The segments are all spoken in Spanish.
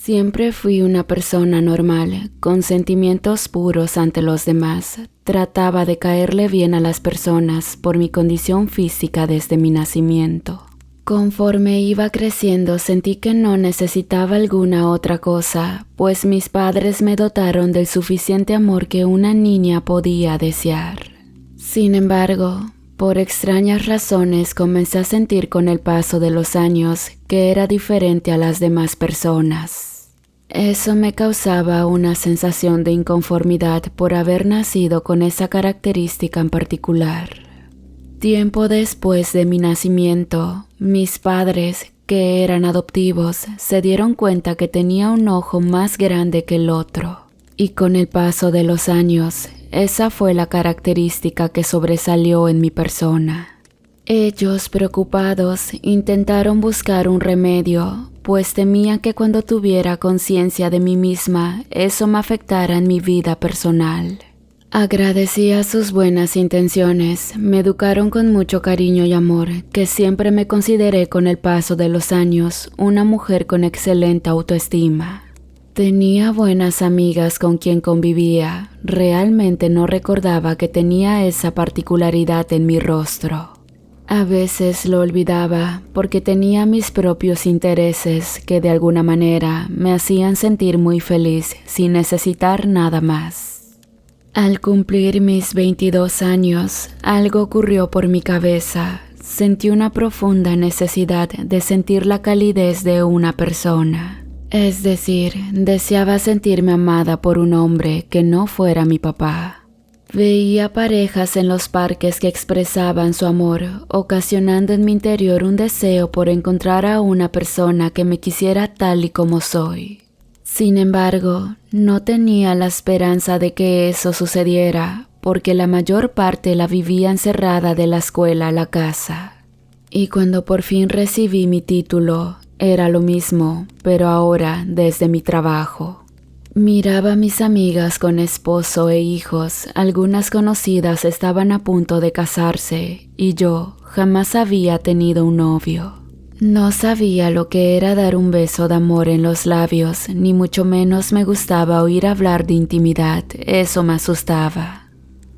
Siempre fui una persona normal, con sentimientos puros ante los demás. Trataba de caerle bien a las personas por mi condición física desde mi nacimiento. Conforme iba creciendo sentí que no necesitaba alguna otra cosa, pues mis padres me dotaron del suficiente amor que una niña podía desear. Sin embargo, por extrañas razones comencé a sentir con el paso de los años que era diferente a las demás personas. Eso me causaba una sensación de inconformidad por haber nacido con esa característica en particular. Tiempo después de mi nacimiento, mis padres, que eran adoptivos, se dieron cuenta que tenía un ojo más grande que el otro. Y con el paso de los años, esa fue la característica que sobresalió en mi persona. Ellos, preocupados, intentaron buscar un remedio, pues temían que cuando tuviera conciencia de mí misma, eso me afectara en mi vida personal. Agradecía sus buenas intenciones, me educaron con mucho cariño y amor, que siempre me consideré con el paso de los años una mujer con excelente autoestima. Tenía buenas amigas con quien convivía, realmente no recordaba que tenía esa particularidad en mi rostro. A veces lo olvidaba porque tenía mis propios intereses que de alguna manera me hacían sentir muy feliz sin necesitar nada más. Al cumplir mis 22 años, algo ocurrió por mi cabeza. Sentí una profunda necesidad de sentir la calidez de una persona. Es decir, deseaba sentirme amada por un hombre que no fuera mi papá. Veía parejas en los parques que expresaban su amor, ocasionando en mi interior un deseo por encontrar a una persona que me quisiera tal y como soy. Sin embargo, no tenía la esperanza de que eso sucediera, porque la mayor parte la vivía encerrada de la escuela a la casa. Y cuando por fin recibí mi título, era lo mismo, pero ahora desde mi trabajo. Miraba a mis amigas con esposo e hijos, algunas conocidas estaban a punto de casarse, y yo jamás había tenido un novio. No sabía lo que era dar un beso de amor en los labios, ni mucho menos me gustaba oír hablar de intimidad, eso me asustaba.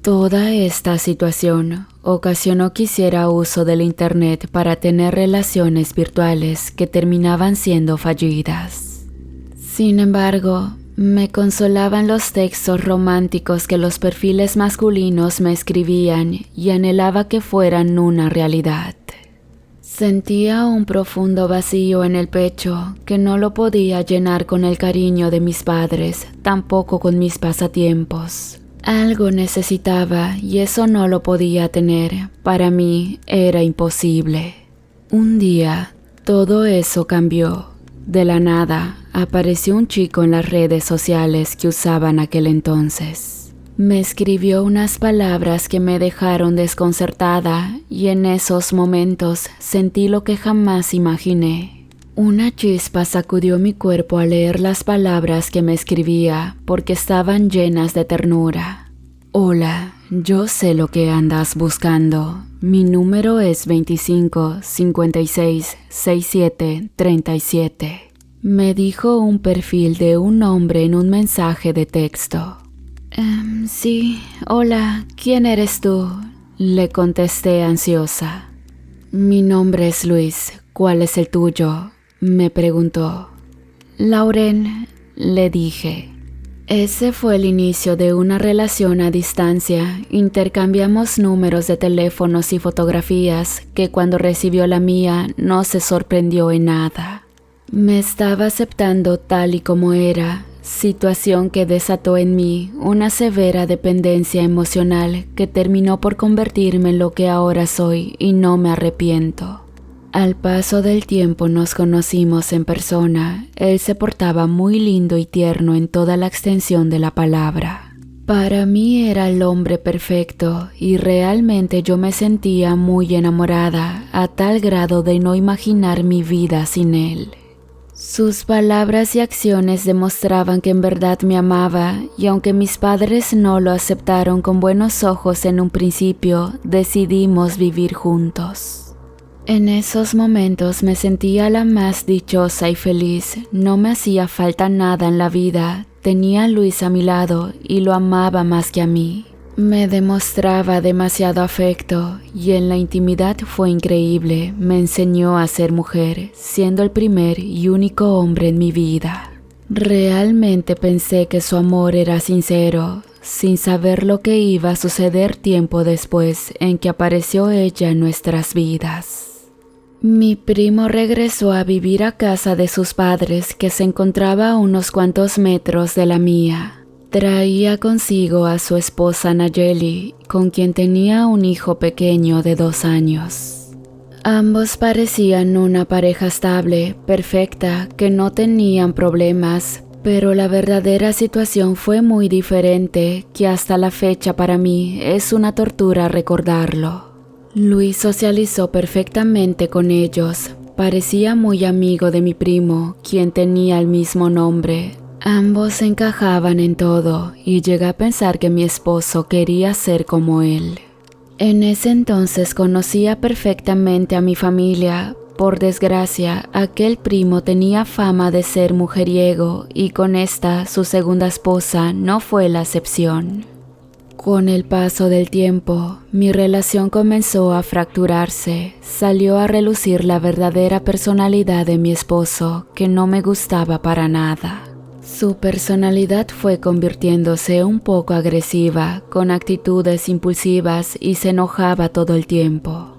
Toda esta situación ocasionó que hiciera uso del internet para tener relaciones virtuales que terminaban siendo fallidas. Sin embargo, me consolaban los textos románticos que los perfiles masculinos me escribían y anhelaba que fueran una realidad. Sentía un profundo vacío en el pecho que no lo podía llenar con el cariño de mis padres, tampoco con mis pasatiempos. Algo necesitaba y eso no lo podía tener. Para mí era imposible. Un día, todo eso cambió. De la nada, apareció un chico en las redes sociales que usaban aquel entonces. Me escribió unas palabras que me dejaron desconcertada y en esos momentos sentí lo que jamás imaginé. Una chispa sacudió mi cuerpo al leer las palabras que me escribía porque estaban llenas de ternura. Hola, yo sé lo que andas buscando. Mi número es 25 56 67 37. Me dijo un perfil de un hombre en un mensaje de texto. Sí, hola, ¿quién eres tú? Le contesté ansiosa. Mi nombre es Luis, ¿cuál es el tuyo? Me preguntó. Lauren, le dije. Ese fue el inicio de una relación a distancia. Intercambiamos números de teléfonos y fotografías que cuando recibió la mía no se sorprendió en nada. Me estaba aceptando tal y como era, situación que desató en mí una severa dependencia emocional que terminó por convertirme en lo que ahora soy y no me arrepiento. Al paso del tiempo nos conocimos en persona. Él se portaba muy lindo y tierno en toda la extensión de la palabra. Para mí era el hombre perfecto y realmente yo me sentía muy enamorada a tal grado de no imaginar mi vida sin él. Sus palabras y acciones demostraban que en verdad me amaba y aunque mis padres no lo aceptaron con buenos ojos en un principio, decidimos vivir juntos. En esos momentos me sentía la más dichosa y feliz. No me hacía falta nada en la vida. Tenía a Luis a mi lado y lo amaba más que a mí. Me demostraba demasiado afecto y en la intimidad fue increíble. Me enseñó a ser mujer, siendo el primer y único hombre en mi vida. Realmente pensé que su amor era sincero, sin saber lo que iba a suceder tiempo después en que apareció ella en nuestras vidas. Mi primo regresó a vivir a casa de sus padres, que se encontraba a unos cuantos metros de la mía. Traía consigo a su esposa Nayeli, con quien tenía un hijo pequeño de 2 años. Ambos parecían una pareja estable, perfecta, que no tenían problemas, pero la verdadera situación fue muy diferente, que hasta la fecha para mí es una tortura recordarlo. Luis socializó perfectamente con ellos. Parecía muy amigo de mi primo, quien tenía el mismo nombre. Ambos encajaban en todo y llegué a pensar que mi esposo quería ser como él. En ese entonces conocía perfectamente a mi familia. Por desgracia, aquel primo tenía fama de ser mujeriego y con esta, su segunda esposa, no fue la excepción. Con el paso del tiempo, mi relación comenzó a fracturarse. Salió a relucir la verdadera personalidad de mi esposo, que no me gustaba para nada. Su personalidad fue convirtiéndose un poco agresiva, con actitudes impulsivas y se enojaba todo el tiempo.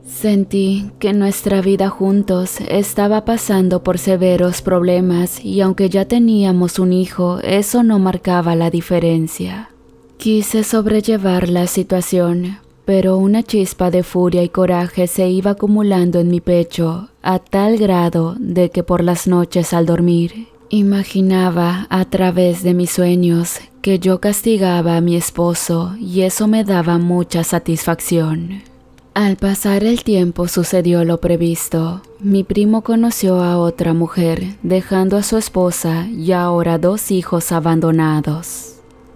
Sentí que nuestra vida juntos estaba pasando por severos problemas y aunque ya teníamos un hijo, eso no marcaba la diferencia. Quise sobrellevar la situación, pero una chispa de furia y coraje se iba acumulando en mi pecho a tal grado de que por las noches al dormir, imaginaba a través de mis sueños que yo castigaba a mi esposo y eso me daba mucha satisfacción. Al pasar el tiempo sucedió lo previsto. Mi primo conoció a otra mujer, dejando a su esposa y ahora 2 hijos abandonados.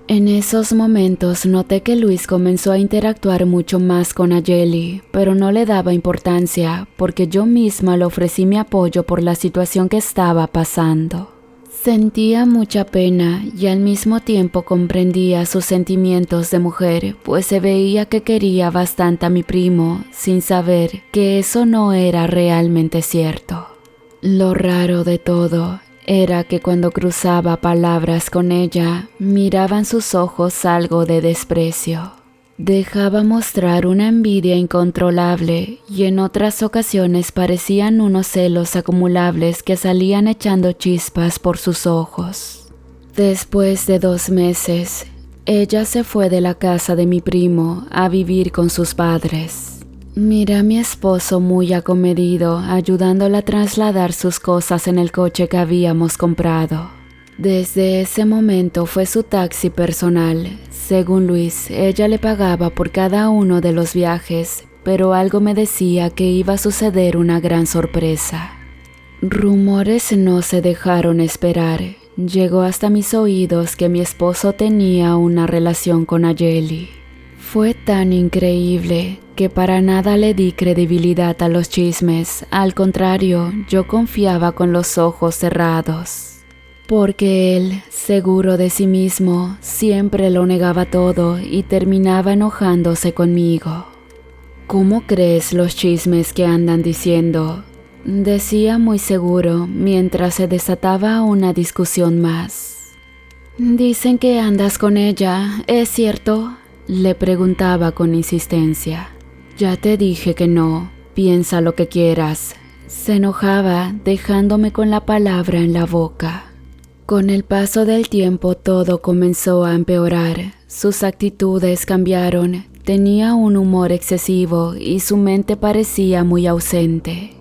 En esos momentos noté que Luis comenzó a interactuar mucho más con Nayeli, pero no le daba importancia porque yo misma le ofrecí mi apoyo por la situación que estaba pasando. Sentía mucha pena y al mismo tiempo comprendía sus sentimientos de mujer, pues se veía que quería bastante a mi primo, sin saber que eso no era realmente cierto. Lo raro de todo era que cuando cruzaba palabras con ella, miraba en sus ojos algo de desprecio. Dejaba mostrar una envidia incontrolable y en otras ocasiones parecían unos celos acumulables que salían echando chispas por sus ojos. Después de 2 meses, ella se fue de la casa de mi primo a vivir con sus padres. Miré a mi esposo muy acomedido, ayudándola a trasladar sus cosas en el coche que habíamos comprado. Desde ese momento fue su taxi personal. Según Luis, ella le pagaba por cada uno de los viajes, pero algo me decía que iba a suceder una gran sorpresa. Rumores no se dejaron esperar. Llegó hasta mis oídos que mi esposo tenía una relación con Nayeli. Fue tan increíble que para nada le di credibilidad a los chismes. Al contrario, yo confiaba con los ojos cerrados. Porque él, seguro de sí mismo, siempre lo negaba todo y terminaba enojándose conmigo. ¿Cómo crees los chismes que andan diciendo?, decía muy seguro mientras se desataba una discusión más. «Dicen que andas con ella, ¿es cierto?», le preguntaba con insistencia. «Ya te dije que no, piensa lo que quieras». Se enojaba, dejándome con la palabra en la boca. Con el paso del tiempo todo comenzó a empeorar. Sus actitudes cambiaron, tenía un humor excesivo y su mente parecía muy ausente.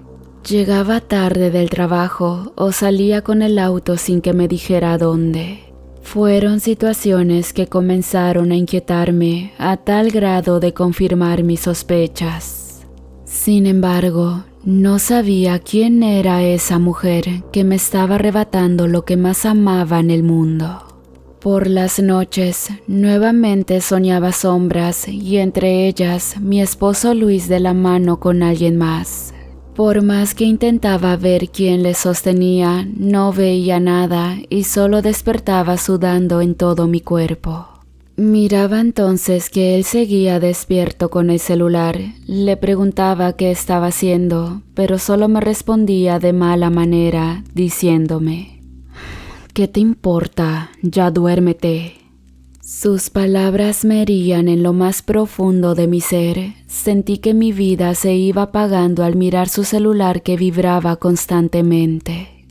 Llegaba tarde del trabajo o salía con el auto sin que me dijera dónde. Fueron situaciones que comenzaron a inquietarme a tal grado de confirmar mis sospechas. Sin embargo, no sabía quién era esa mujer que me estaba arrebatando lo que más amaba en el mundo. Por las noches, nuevamente soñaba sombras y entre ellas mi esposo Luis de la mano con alguien más. Por más que intentaba ver quién le sostenía, no veía nada y solo despertaba sudando en todo mi cuerpo. Miraba entonces que él seguía despierto con el celular. Le preguntaba qué estaba haciendo, pero solo me respondía de mala manera, diciéndome: ¿qué te importa? Ya duérmete. Sus palabras me herían en lo más profundo de mi ser. Sentí que mi vida se iba apagando al mirar su celular que vibraba constantemente.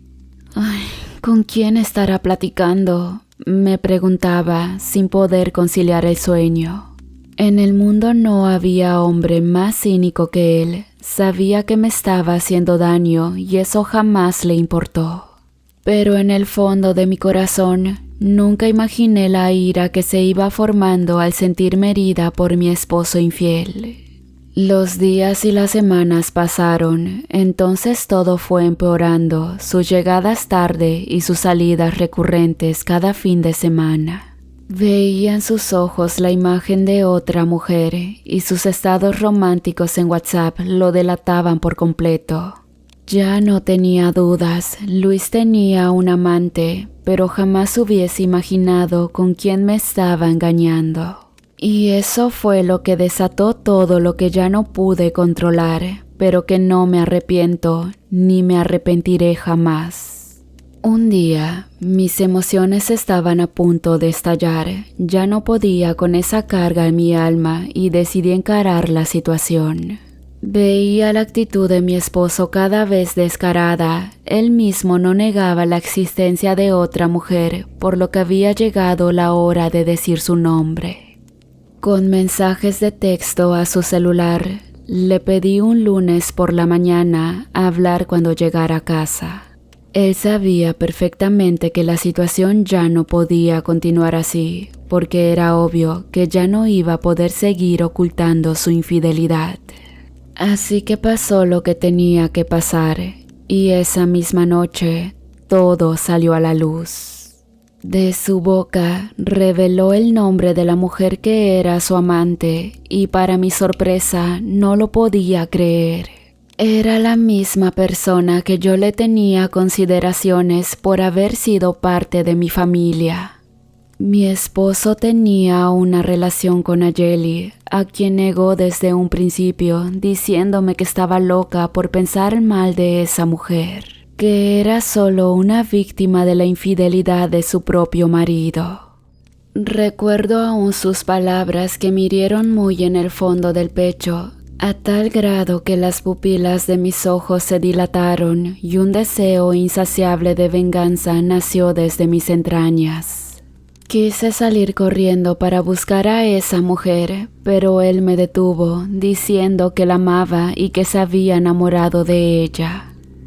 Ay, ¿con quién estará platicando?, me preguntaba, sin poder conciliar el sueño. En el mundo no había hombre más cínico que él. Sabía que me estaba haciendo daño y eso jamás le importó. Pero en el fondo de mi corazón, nunca imaginé la ira que se iba formando al sentirme herida por mi esposo infiel. Los días y las semanas pasaron, entonces todo fue empeorando, sus llegadas tarde y sus salidas recurrentes cada fin de semana. Veía en sus ojos la imagen de otra mujer y sus estados románticos en WhatsApp lo delataban por completo. Ya no tenía dudas, Luis tenía un amante, pero jamás hubiese imaginado con quién me estaba engañando. Y eso fue lo que desató todo lo que ya no pude controlar, pero que no me arrepiento ni me arrepentiré jamás. Un día, mis emociones estaban a punto de estallar. Ya no podía con esa carga en mi alma y decidí encarar la situación. Veía la actitud de mi esposo cada vez descarada. Él mismo no negaba la existencia de otra mujer, por lo que había llegado la hora de decir su nombre. Con mensajes de texto a su celular, le pedí un lunes por la mañana hablar cuando llegara a casa. Él sabía perfectamente que la situación ya no podía continuar así, porque era obvio que ya no iba a poder seguir ocultando su infidelidad. Así que pasó lo que tenía que pasar, y esa misma noche todo salió a la luz. De su boca reveló el nombre de la mujer que era su amante y para mi sorpresa no lo podía creer. Era la misma persona que yo le tenía consideraciones por haber sido parte de mi familia. Mi esposo tenía una relación con Nayeli, a quien negó desde un principio, diciéndome que estaba loca por pensar mal de esa mujer, que era solo una víctima de la infidelidad de su propio marido. Recuerdo aún sus palabras que me hirieron muy en el fondo del pecho, a tal grado que las pupilas de mis ojos se dilataron y un deseo insaciable de venganza nació desde mis entrañas. Quise salir corriendo para buscar a esa mujer, pero él me detuvo, diciendo que la amaba y que se había enamorado de ella.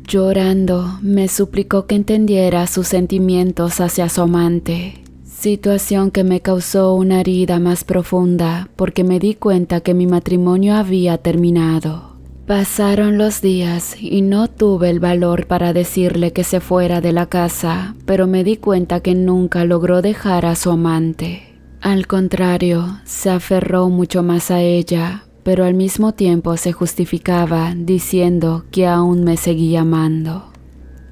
Llorando, me suplicó que entendiera sus sentimientos hacia su amante, situación que me causó una herida más profunda porque me di cuenta que mi matrimonio había terminado. Pasaron los días y no tuve el valor para decirle que se fuera de la casa, pero me di cuenta que nunca logró dejar a su amante. Al contrario, se aferró mucho más a ella, pero al mismo tiempo se justificaba diciendo que aún me seguía amando.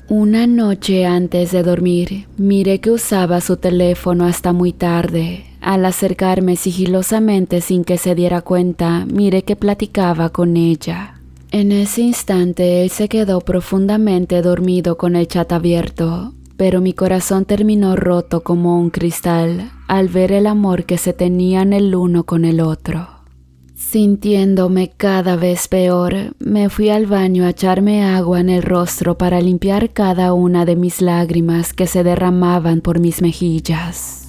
Una noche antes de dormir, miré que usaba su teléfono hasta muy tarde. Al acercarme sigilosamente sin que se diera cuenta, miré que platicaba con ella. En ese instante él se quedó profundamente dormido con el chat abierto, pero mi corazón terminó roto como un cristal al ver el amor que se tenían el uno con el otro. Sintiéndome cada vez peor, me fui al baño a echarme agua en el rostro para limpiar cada una de mis lágrimas que se derramaban por mis mejillas.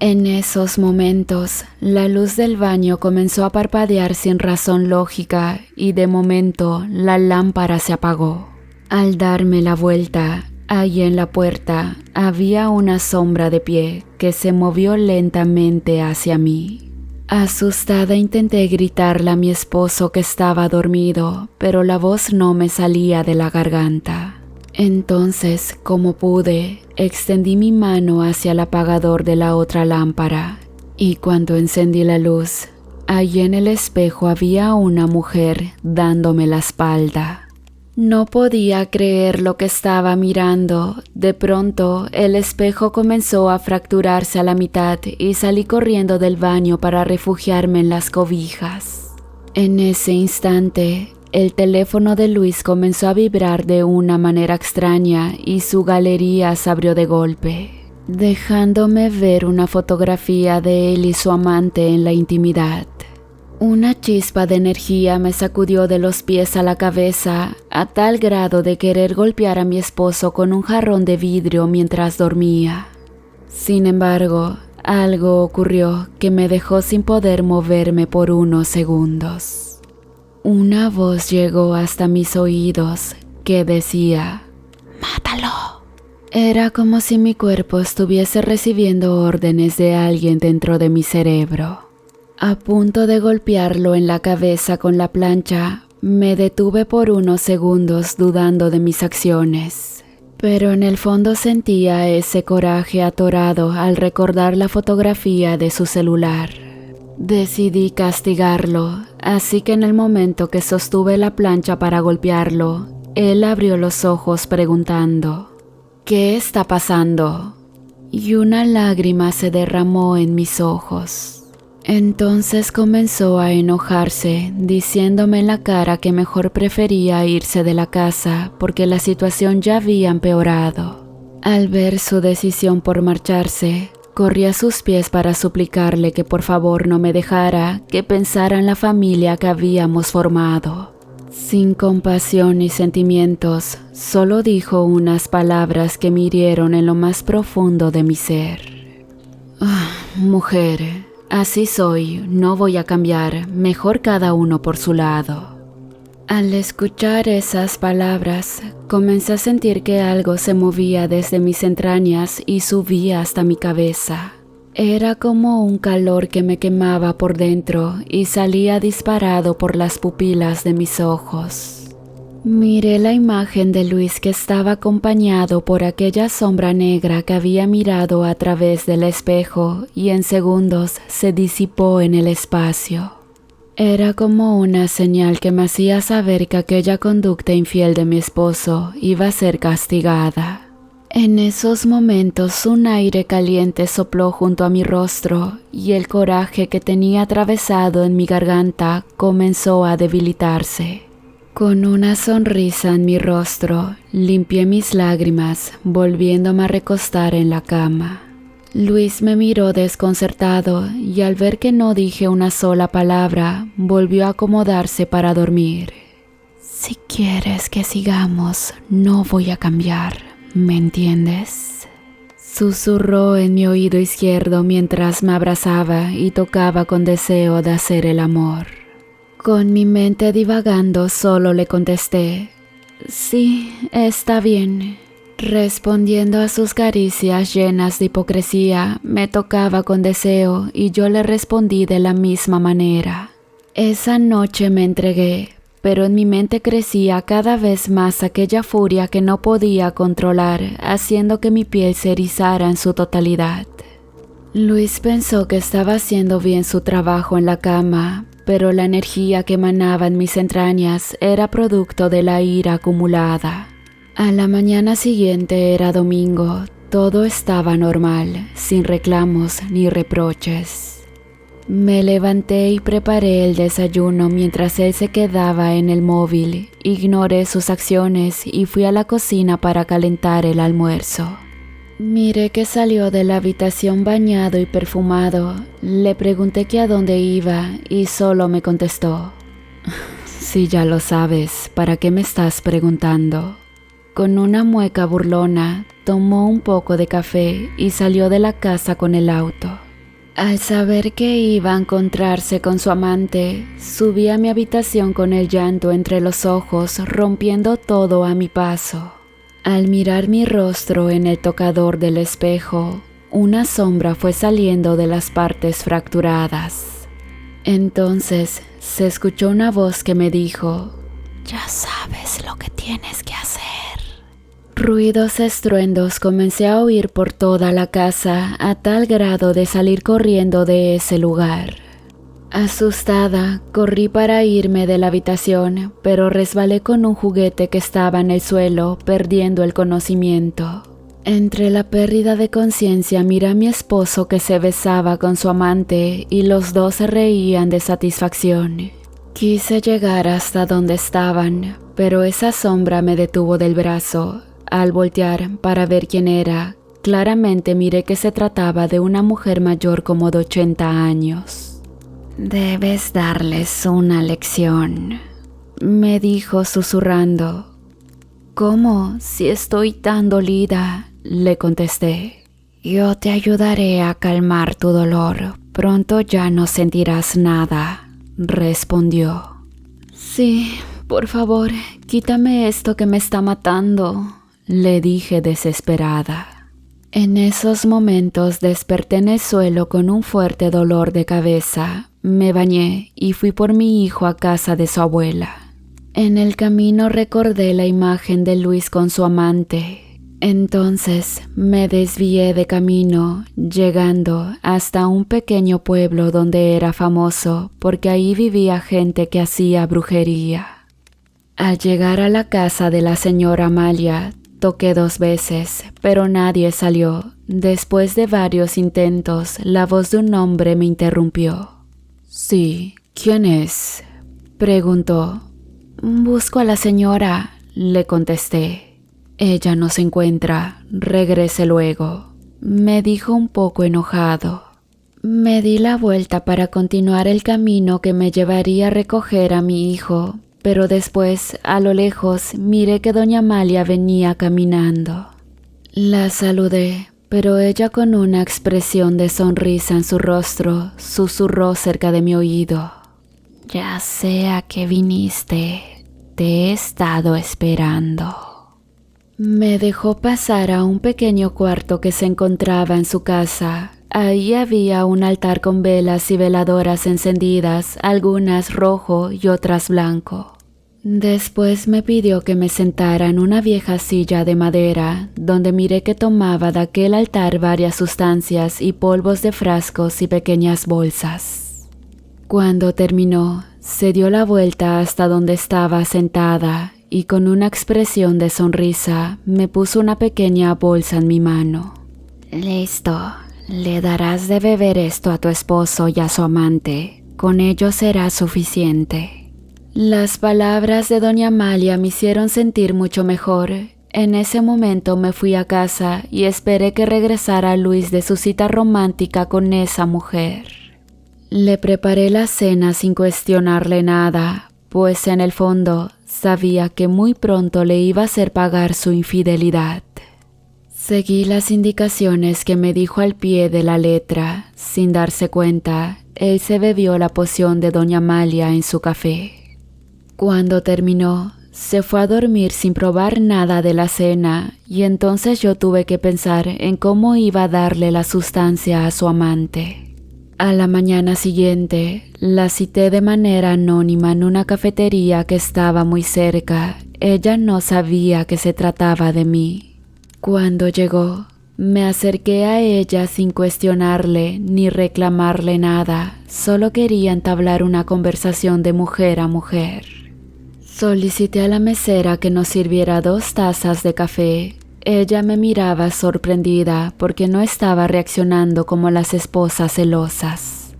En esos momentos, la luz del baño comenzó a parpadear sin razón lógica y de momento la lámpara se apagó. Al darme la vuelta, allí en la puerta había una sombra de pie que se movió lentamente hacia mí. Asustada intenté gritarle a mi esposo que estaba dormido, pero la voz no me salía de la garganta. Entonces, como pude, extendí mi mano hacia el apagador de la otra lámpara, y cuando encendí la luz, allí en el espejo había una mujer dándome la espalda. No podía creer lo que estaba mirando. De pronto, el espejo comenzó a fracturarse a la mitad y salí corriendo del baño para refugiarme en las cobijas. En ese instante, el teléfono de Luis comenzó a vibrar de una manera extraña y su galería se abrió de golpe, dejándome ver una fotografía de él y su amante en la intimidad. Una chispa de energía me sacudió de los pies a la cabeza, a tal grado de querer golpear a mi esposo con un jarrón de vidrio mientras dormía. Sin embargo, algo ocurrió que me dejó sin poder moverme por unos segundos. Una voz llegó hasta mis oídos que decía: ¡Mátalo! Era como si mi cuerpo estuviese recibiendo órdenes de alguien dentro de mi cerebro. A punto de golpearlo en la cabeza con la plancha, me detuve por unos segundos dudando de mis acciones. Pero en el fondo sentía ese coraje atorado al recordar la fotografía de su celular. Decidí castigarlo, así que en el momento que sostuve la plancha para golpearlo, él abrió los ojos preguntando: ¿Qué está pasando? Y una lágrima se derramó en mis ojos. Entonces comenzó a enojarse, diciéndome en la cara que mejor prefería irse de la casa porque la situación ya había empeorado. Al ver su decisión por marcharse, corrí a sus pies para suplicarle que por favor no me dejara, que pensara en la familia que habíamos formado. Sin compasión ni sentimientos, solo dijo unas palabras que me hirieron en lo más profundo de mi ser. Mujer, así soy, no voy a cambiar, mejor cada uno por su lado. Al escuchar esas palabras, comencé a sentir que algo se movía desde mis entrañas y subía hasta mi cabeza. Era como un calor que me quemaba por dentro y salía disparado por las pupilas de mis ojos. Miré la imagen de Luis que estaba acompañado por aquella sombra negra que había mirado a través del espejo y en segundos se disipó en el espacio. Era como una señal que me hacía saber que aquella conducta infiel de mi esposo iba a ser castigada. En esos momentos un aire caliente sopló junto a mi rostro y el coraje que tenía atravesado en mi garganta comenzó a debilitarse. Con una sonrisa en mi rostro, limpié mis lágrimas, volviéndome a recostar en la cama. Luis me miró desconcertado y al ver que no dije una sola palabra, volvió a acomodarse para dormir. Si quieres que sigamos, no voy a cambiar, ¿me entiendes? Susurró en mi oído izquierdo mientras me abrazaba y tocaba con deseo de hacer el amor. Con mi mente divagando solo le contesté: sí, está bien. Respondiendo a sus caricias llenas de hipocresía, me tocaba con deseo y yo le respondí de la misma manera. Esa noche me entregué, pero en mi mente crecía cada vez más aquella furia que no podía controlar, haciendo que mi piel se erizara en su totalidad. Luis pensó que estaba haciendo bien su trabajo en la cama, pero la energía que emanaba en mis entrañas era producto de la ira acumulada. A la mañana siguiente era domingo, todo estaba normal, sin reclamos ni reproches. Me levanté y preparé el desayuno mientras él se quedaba en el móvil. Ignoré sus acciones y fui a la cocina para calentar el almuerzo. Miré que salió de la habitación bañado y perfumado. Le pregunté que a dónde iba y solo me contestó: si ya lo sabes, ¿para qué me estás preguntando? Con una mueca burlona, tomó un poco de café y salió de la casa con el auto. Al saber que iba a encontrarse con su amante, subí a mi habitación con el llanto entre los ojos, rompiendo todo a mi paso. Al mirar mi rostro en el tocador del espejo, una sombra fue saliendo de las partes fracturadas. Entonces se escuchó una voz que me dijo: ya sabes lo que tienes que hacer. Ruidos estruendos comencé a oír por toda la casa a tal grado de salir corriendo de ese lugar. Asustada, corrí para irme de la habitación, pero resbalé con un juguete que estaba en el suelo, perdiendo el conocimiento. Entre la pérdida de conciencia miré a mi esposo que se besaba con su amante y los dos se reían de satisfacción. Quise llegar hasta donde estaban, pero esa sombra me detuvo del brazo. Al voltear para ver quién era, claramente miré que se trataba de una mujer mayor como de 80 años. «Debes darles una lección», me dijo susurrando. «¿Cómo? Si estoy tan dolida», le contesté. «Yo te ayudaré a calmar tu dolor. Pronto ya no sentirás nada», respondió. «Sí, por favor, quítame esto que me está matando», le dije desesperada. En esos momentos desperté en el suelo con un fuerte dolor de cabeza. Me bañé y fui por mi hijo a casa de su abuela. En el camino recordé la imagen de Luis con su amante. Entonces me desvié de camino, llegando hasta un pequeño pueblo donde era famoso porque ahí vivía gente que hacía brujería. Al llegar a la casa de la señora Amalia, toqué 2 veces, pero nadie salió. Después de varios intentos, la voz de un hombre me interrumpió. «Sí, ¿quién es?», preguntó. «Busco a la señora», le contesté. «Ella no se encuentra, regrese luego», me dijo un poco enojado. Me di la vuelta para continuar el camino que me llevaría a recoger a mi hijo, pero después, a lo lejos, miré que doña Amalia venía caminando. La saludé, pero ella con una expresión de sonrisa en su rostro, susurró cerca de mi oído. «Ya sé a qué viniste, te he estado esperando». Me dejó pasar a un pequeño cuarto que se encontraba en su casa. Ahí había un altar con velas y veladoras encendidas, algunas rojo y otras blanco. Después me pidió que me sentara en una vieja silla de madera, donde miré que tomaba de aquel altar varias sustancias y polvos de frascos y pequeñas bolsas. Cuando terminó, se dio la vuelta hasta donde estaba sentada y con una expresión de sonrisa me puso una pequeña bolsa en mi mano. «Listo, le darás de beber esto a tu esposo y a su amante, con ello será suficiente». Las palabras de doña Amalia me hicieron sentir mucho mejor. En ese momento me fui a casa y esperé que regresara Luis de su cita romántica con esa mujer. Le preparé la cena sin cuestionarle nada, pues en el fondo sabía que muy pronto le iba a hacer pagar su infidelidad. Seguí las indicaciones que me dijo al pie de la letra. Sin darse cuenta, él se bebió la poción de doña Amalia en su café. Cuando terminó, se fue a dormir sin probar nada de la cena y entonces yo tuve que pensar en cómo iba a darle la sustancia a su amante. A la mañana siguiente, la cité de manera anónima en una cafetería que estaba muy cerca. Ella no sabía que se trataba de mí. Cuando llegó, me acerqué a ella sin cuestionarle ni reclamarle nada, solo quería entablar una conversación de mujer a mujer. Solicité a la mesera que nos sirviera 2 tazas de café. Ella me miraba sorprendida porque no estaba reaccionando como las esposas celosas.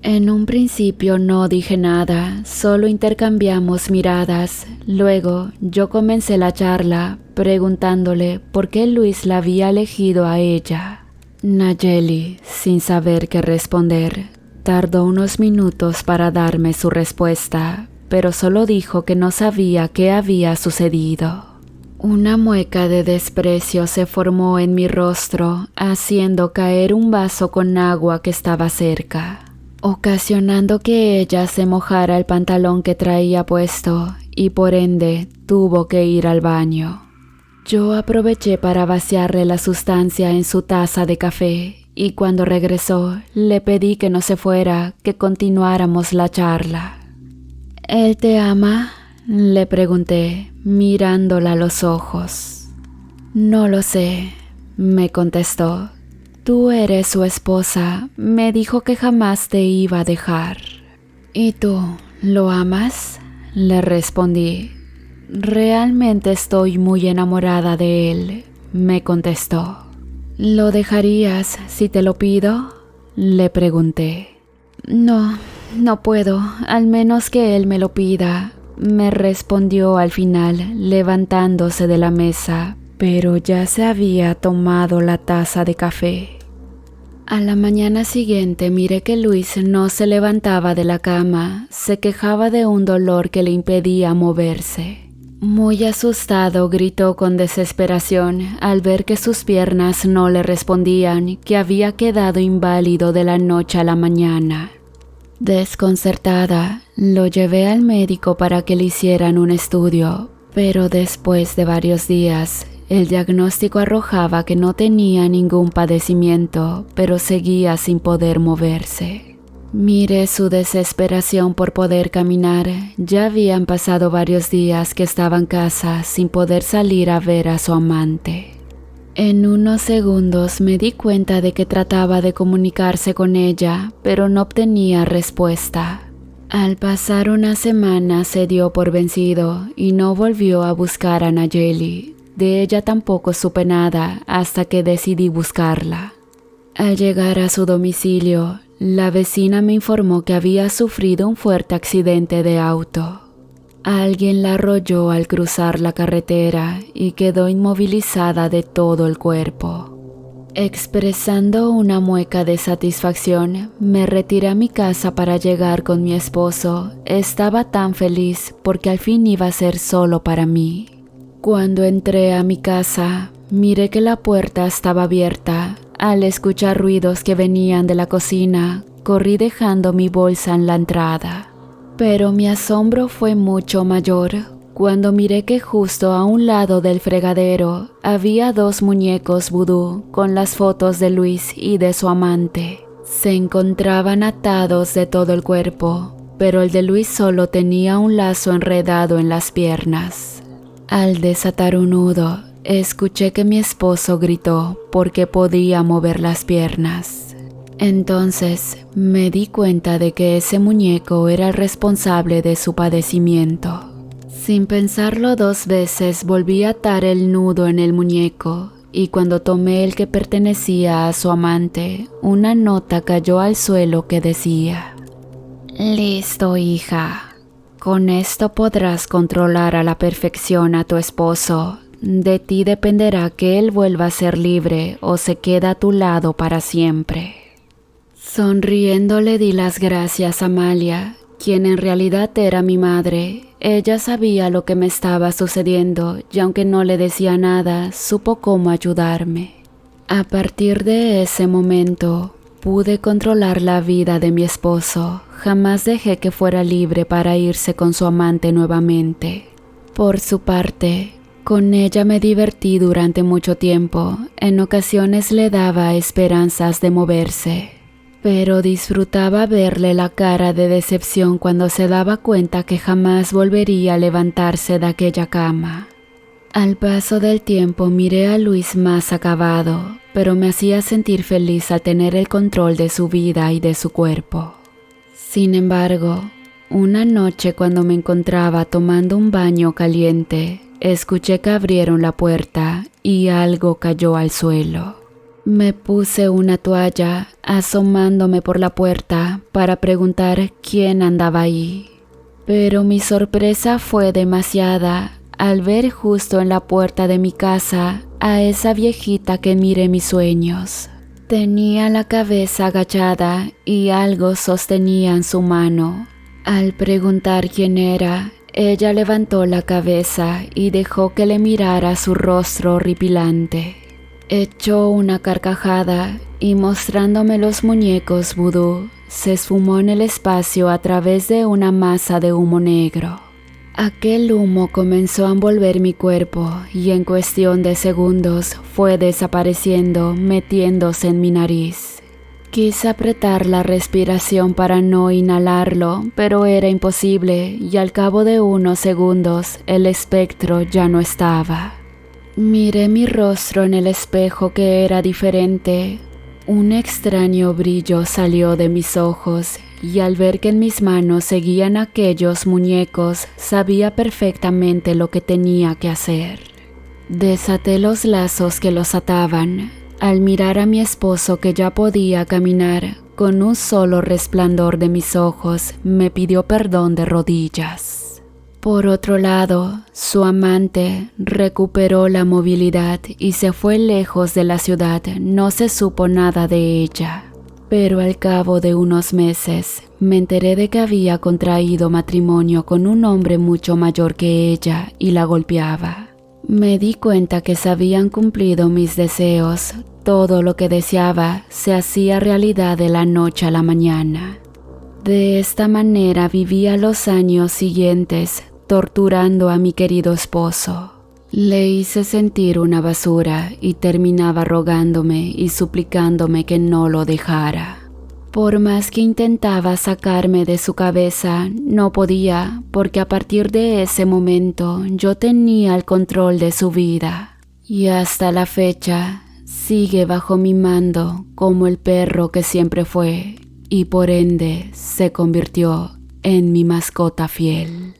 En un principio no dije nada, solo intercambiamos miradas. Luego yo comencé la charla preguntándole por qué Luis la había elegido a ella. Nayeli, sin saber qué responder, tardó unos minutos para darme su respuesta, pero solo dijo que no sabía qué había sucedido. Una mueca de desprecio se formó en mi rostro, haciendo caer un vaso con agua que estaba cerca, ocasionando que ella se mojara el pantalón que traía puesto y por ende tuvo que ir al baño. Yo aproveché para vaciarle la sustancia en su taza de café y cuando regresó le pedí que no se fuera, que continuáramos la charla. «¿Él te ama?», le pregunté, mirándola a los ojos. «No lo sé», me contestó. «Tú eres su esposa, me dijo que jamás te iba a dejar». ¿Y tú, lo amas? Le respondí. Realmente estoy muy enamorada de él, me contestó. ¿Lo dejarías si te lo pido? Le pregunté. No puedo, al menos que él me lo pida, me respondió al final, levantándose de la mesa, pero ya se había tomado la taza de café. A la mañana siguiente miré que Luis no se levantaba de la cama, se quejaba de un dolor que le impedía moverse. Muy asustado gritó con desesperación al ver que sus piernas no le respondían, que había quedado inválido de la noche a la mañana. Desconcertada, lo llevé al médico para que le hicieran un estudio, pero después de varios días, el diagnóstico arrojaba que no tenía ningún padecimiento, pero seguía sin poder moverse. Miré su desesperación por poder caminar. Ya habían pasado varios días que estaba en casa sin poder salir a ver a su amante. En unos segundos me di cuenta de que trataba de comunicarse con ella, pero no obtenía respuesta. Al pasar una semana se dio por vencido y no volvió a buscar a Nayeli. De ella tampoco supe nada hasta que decidí buscarla. Al llegar a su domicilio, la vecina me informó que había sufrido un fuerte accidente de auto. Alguien la arrolló al cruzar la carretera y quedó inmovilizada de todo el cuerpo. Expresando una mueca de satisfacción, me retiré a mi casa para llegar con mi esposo. Estaba tan feliz porque al fin iba a ser solo para mí. Cuando entré a mi casa, miré que la puerta estaba abierta. Al escuchar ruidos que venían de la cocina, corrí dejando mi bolsa en la entrada. Pero mi asombro fue mucho mayor cuando miré que justo a un lado del fregadero había 2 muñecos vudú con las fotos de Luis y de su amante. Se encontraban atados de todo el cuerpo, pero el de Luis solo tenía un lazo enredado en las piernas. Al desatar un nudo, escuché que mi esposo gritó porque podía mover las piernas. Entonces me di cuenta de que ese muñeco era el responsable de su padecimiento. Sin pensarlo 2 veces volví a atar el nudo en el muñeco y cuando tomé el que pertenecía a su amante, una nota cayó al suelo que decía: «Listo, hija. Con esto podrás controlar a la perfección a tu esposo. De ti dependerá que él vuelva a ser libre o se queda a tu lado para siempre». Sonriendo le di las gracias a Amalia, quien en realidad era mi madre. Ella sabía lo que me estaba sucediendo y aunque no le decía nada, supo cómo ayudarme. A partir de ese momento, pude controlar la vida de mi esposo. Jamás dejé que fuera libre para irse con su amante nuevamente. Por su parte, con ella me divertí durante mucho tiempo. En ocasiones le daba esperanzas de moverse, pero disfrutaba verle la cara de decepción cuando se daba cuenta que jamás volvería a levantarse de aquella cama. Al paso del tiempo miré a Luis más acabado, pero me hacía sentir feliz al tener el control de su vida y de su cuerpo. Sin embargo, una noche cuando me encontraba tomando un baño caliente, escuché que abrieron la puerta y algo cayó al suelo. Me puse una toalla asomándome por la puerta para preguntar quién andaba ahí. Pero mi sorpresa fue demasiada al ver justo en la puerta de mi casa a esa viejita que miré mis sueños. Tenía la cabeza agachada y algo sostenía en su mano. Al preguntar quién era, ella levantó la cabeza y dejó que le mirara su rostro horripilante. Echó una carcajada y mostrándome los muñecos vudú, se esfumó en el espacio a través de una masa de humo negro. Aquel humo comenzó a envolver mi cuerpo y en cuestión de segundos fue desapareciendo, metiéndose en mi nariz. Quise apretar la respiración para no inhalarlo, pero era imposible y al cabo de unos segundos el espectro ya no estaba. Miré mi rostro en el espejo que era diferente. Un extraño brillo salió de mis ojos y al ver que en mis manos seguían aquellos muñecos, sabía perfectamente lo que tenía que hacer. Desaté los lazos que los ataban. Al mirar a mi esposo que ya podía caminar, con un solo resplandor de mis ojos, me pidió perdón de rodillas. Por otro lado, su amante recuperó la movilidad y se fue lejos de la ciudad. No se supo nada de ella. Pero al cabo de unos meses, me enteré de que había contraído matrimonio con un hombre mucho mayor que ella y la golpeaba. Me di cuenta que se habían cumplido mis deseos. Todo lo que deseaba se hacía realidad de la noche a la mañana. De esta manera vivía los años siguientes, torturando a mi querido esposo. Le hice sentir una basura y terminaba rogándome y suplicándome que no lo dejara. Por más que intentaba sacarme de su cabeza, no podía, porque a partir de ese momento yo tenía el control de su vida. Y hasta la fecha, sigue bajo mi mando como el perro que siempre fue, y por ende se convirtió en mi mascota fiel.